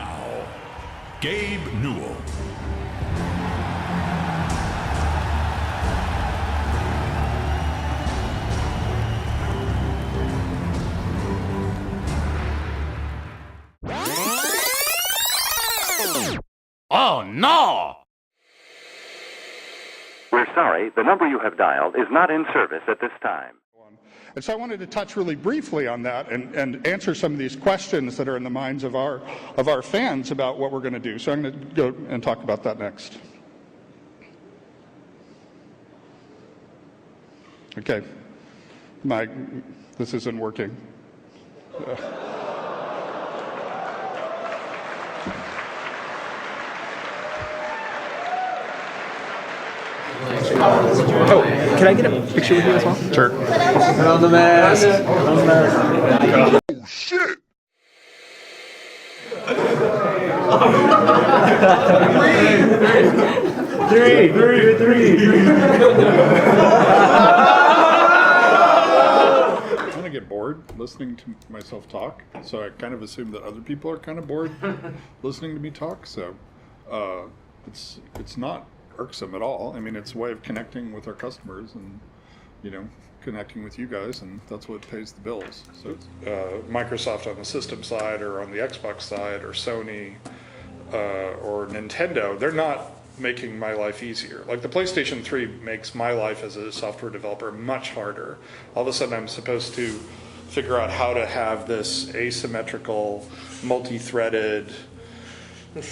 now, Gabe Newell. Oh, no! We're sorry, the number you have dialed is not in service at this time. And so I wanted to touch really briefly on that and answer some of these questions that are in the minds of our fans about what we're going to do. So I'm going to go and talk about that next. Okay, this isn't working. Oh, can I get a picture with you as well? Sure. Put on the mask. Oh, shit! Three. I'm going to get bored listening to myself talk, so I kind of assume that other people are kind of bored listening to me talk, so it's not irksome at all. I mean, it's a way of connecting with our customers and, connecting with you guys, and that's what pays the bills. So Microsoft on the system side or on the Xbox side or Sony or Nintendo, they're not making my life easier. Like the PlayStation 3 makes my life as a software developer much harder. All of a sudden I'm supposed to figure out how to have this asymmetrical, multi-threaded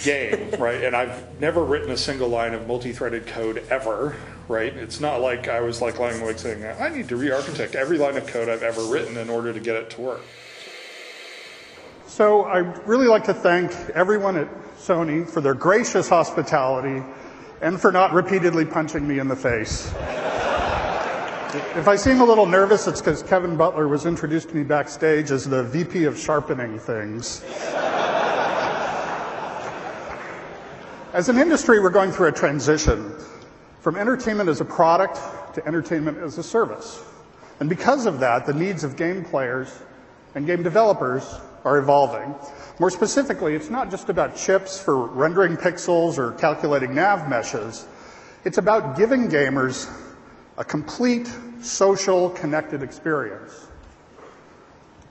game, right? And I've never written a single line of multi-threaded code ever, right? It's not like I was like lying awake saying, I need to re-architect every line of code I've ever written in order to get it to work. So I'd really like to thank everyone at Sony for their gracious hospitality and for not repeatedly punching me in the face. If I seem a little nervous, it's because Kevin Butler was introduced to me backstage as the VP of sharpening things. As an industry, we're going through a transition from entertainment as a product to entertainment as a service. And because of that, the needs of game players and game developers are evolving. More specifically, it's not just about chips for rendering pixels or calculating nav meshes. It's about giving gamers a complete, social, connected experience.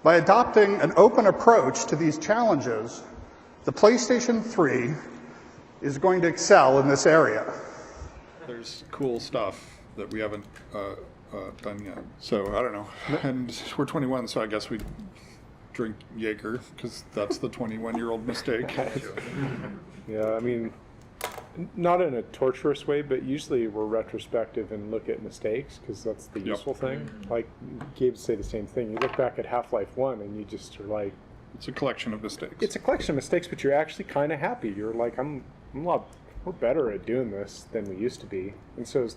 By adopting an open approach to these challenges, the PlayStation 3 is going to excel in this area. There's cool stuff that we haven't done yet. So, I don't know. And we're 21, so I guess we drink Jaeger, because that's the 21-year-old mistake. Yeah, I mean, not in a torturous way, but usually we're retrospective and look at mistakes, because that's the useful thing. Like, Gabe say the same thing. You look back at Half-Life 1 and you just are like... It's a collection of mistakes. It's a collection of mistakes, but you're actually kind of happy. You're like, we're better at doing this than we used to be. And so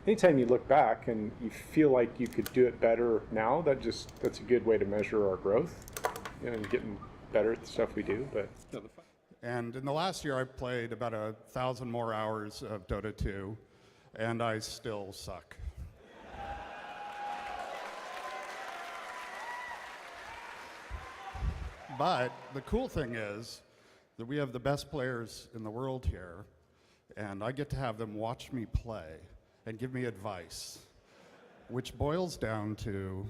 anytime you look back and you feel like you could do it better now, that's a good way to measure our growth, and getting better at the stuff we do. But and in the last year, I've played about 1,000 more hours of Dota 2, and I still suck. But the cool thing is that we have the best players in the world here, and I get to have them watch me play and give me advice, which boils down to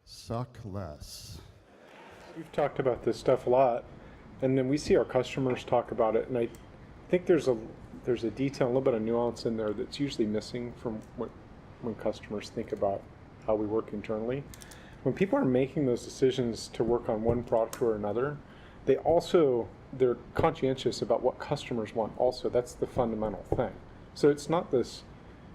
suck less. we've talked about this stuff a lot, and then we see our customers talk about it, and I think there's a detail, a little bit of nuance in there that's usually missing from when customers think about how we work internally. When people are making those decisions to work on one product or another, they're conscientious about what customers want also. That's the fundamental thing. So it's not this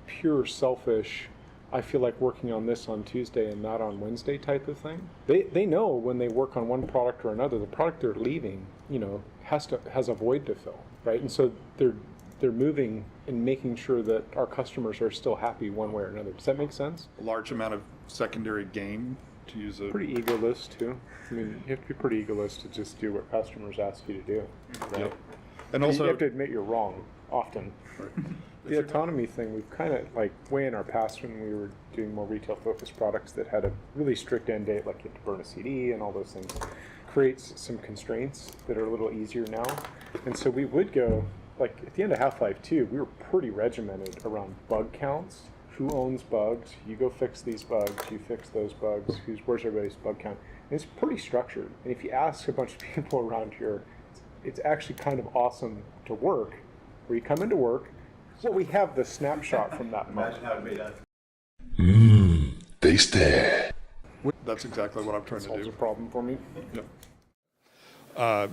pure selfish, I feel like working on this on Tuesday and not on Wednesday type of thing. They know when they work on one product or another, the product they're leaving, has a void to fill, right? And so they're moving and making sure that our customers are still happy one way or another. Does that make sense? A large amount of secondary gain, to use a... Pretty egoless, too. I mean, you have to be pretty egoless to just do what customers ask you to do, right? Yep. And also... You have to admit you're wrong, often. Right. The autonomy thing, we've kind of, way in our past when we were doing more retail-focused products that had a really strict end date, like you have to burn a CD and all those things. creates some constraints that are a little easier now. And so we would go, like at the end of Half-Life 2, we were pretty regimented around bug counts. Who owns bugs? You go fix these bugs, you fix those bugs, where's everybody's bug count? And it's pretty structured. And if you ask a bunch of people around here, it's actually kind of awesome to work, where you come into work, well, we have the snapshot from that moment. Tasty. That's exactly what I'm trying to Solves do. a problem for me.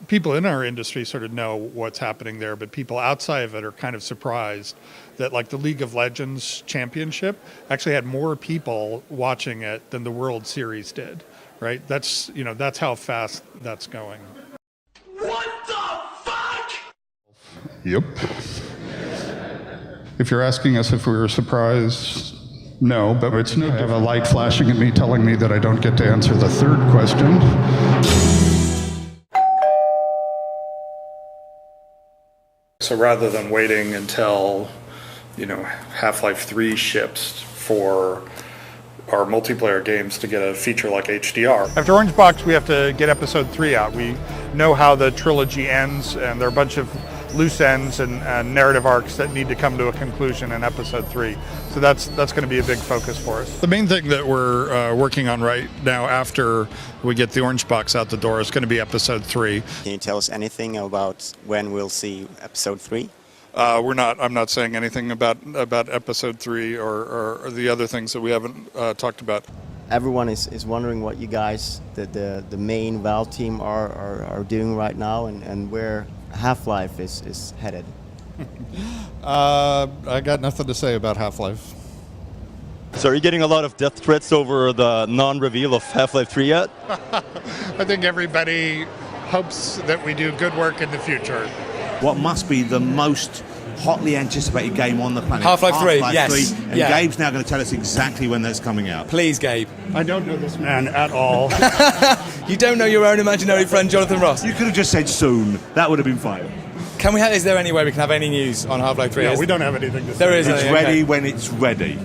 People in our industry sort of know what's happening there, but people outside of it are kind of surprised that, like, the League of Legends Championship actually had more people watching it than the World Series did, right? That's how fast that's going. What the fuck? Yep. If you're asking us if we were surprised, no, but it's no. I have a light flashing at me telling me that I don't get to answer the third question. So rather than waiting until, Half-Life 3 ships for our multiplayer games to get a feature like HDR. After Orange Box, we have to get Episode 3 out. We know how the trilogy ends, and there are a bunch of loose ends and narrative arcs that need to come to a conclusion in Episode 3. So that's going to be a big focus for us. The main thing that we're working on right now after we get the Orange Box out the door is going to be Episode 3. Can you tell us anything about when we'll see Episode 3? I'm not saying anything about Episode 3 or the other things that we haven't talked about. Everyone is wondering what you guys, the main Valve team, are doing right now, and where Half-Life is headed. I got nothing to say about Half-Life. So are you getting a lot of death threats over the non-reveal of Half-Life 3 yet? I think everybody hopes that we do good work in the future. What must be the most hotly anticipated game on the planet. Half-Life 3, yes. 3, and yeah. Gabe's now going to tell us exactly when that's coming out. Please, Gabe. I don't know this man at all. You don't know your own imaginary friend, Jonathan Ross? You could have just said soon. That would have been fine. Is there any way we can have any news on Half-Life 3? No, we don't have anything to say. It's ready when it's ready.